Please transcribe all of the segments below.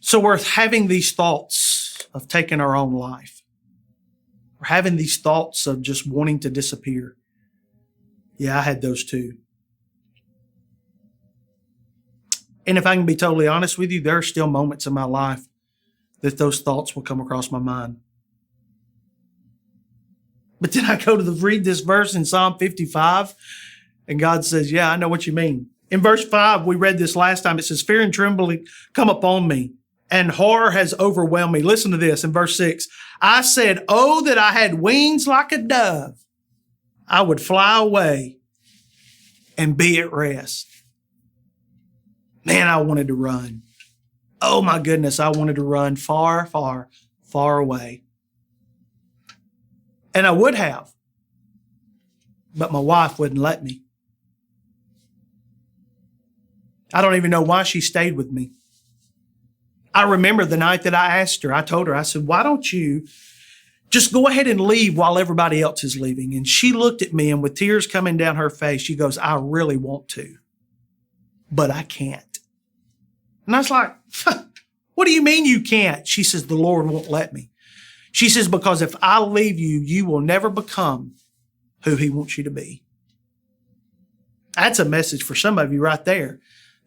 So we're having these thoughts of taking our own life. We're having these thoughts of just wanting to disappear. Yeah, I had those too. And if I can be totally honest with you, there are still moments in my life that those thoughts will come across my mind. But then I go to read this verse in Psalm 55, and God says, yeah, I know what you mean. In verse 5, we read this last time. It says, fear and trembling come upon me, and horror has overwhelmed me. Listen to this in verse 6. I said, oh, that I had wings like a dove. I would fly away and be at rest. Man, I wanted to run. Oh my goodness, I wanted to run far, far, far away. And I would have, but my wife wouldn't let me. I don't even know why she stayed with me. I remember the night that I asked her, I told her, I said, why don't you just go ahead and leave while everybody else is leaving? And she looked at me, and with tears coming down her face, she goes, I really want to, but I can't. And I was like, what do you mean you can't? She says, the Lord won't let me. She says, because if I leave you, you will never become who he wants you to be. That's a message for some of you right there.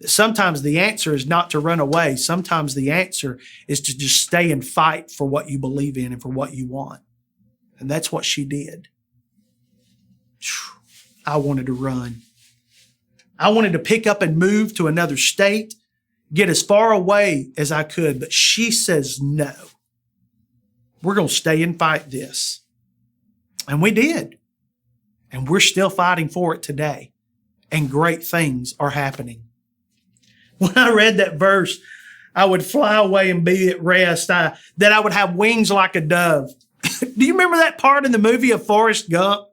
Sometimes the answer is not to run away. Sometimes the answer is to just stay and fight for what you believe in and for what you want. And that's what she did. I wanted to run. I wanted to pick up and move to another state, get as far away as I could. But she says, no, we're going to stay and fight this. And we did. And we're still fighting for it today. And great things are happening. When I read that verse, I would fly away and be at rest, that I would have wings like a dove. Do you remember that part in the movie of Forrest Gump?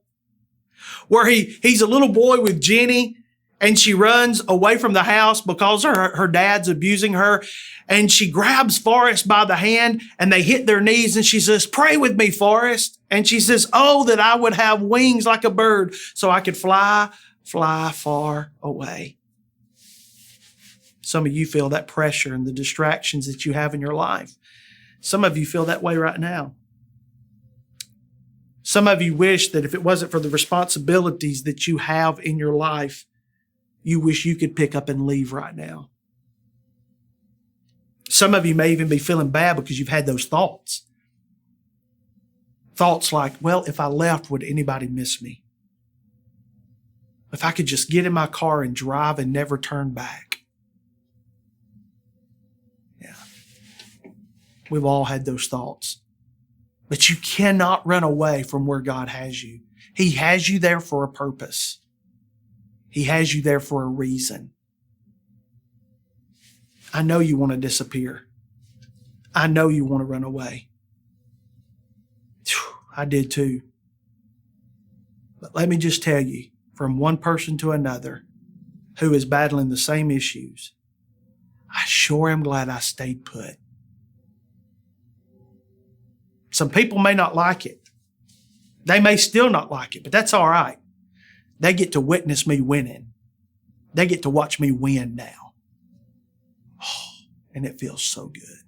Where he's a little boy with Jenny, and she runs away from the house because her dad's abusing her. And she grabs Forrest by the hand, and they hit their knees, and she says, pray with me, Forrest. And she says, oh, that I would have wings like a bird so I could fly far away. Some of you feel that pressure and the distractions that you have in your life. Some of you feel that way right now. Some of you wish that if it wasn't for the responsibilities that you have in your life, you wish you could pick up and leave right now. Some of you may even be feeling bad because you've had those thoughts. Thoughts like, well, if I left, would anybody miss me? If I could just get in my car and drive and never turn back. Yeah. We've all had those thoughts. But you cannot run away from where God has you. He has you there for a purpose. He has you there for a reason. I know you want to disappear. I know you want to run away. I did too. But let me just tell you, from one person to another who is battling the same issues, I sure am glad I stayed put. Some people may not like it. They may still not like it, but that's all right. They get to witness me winning. They get to watch me win now. Oh, and it feels so good.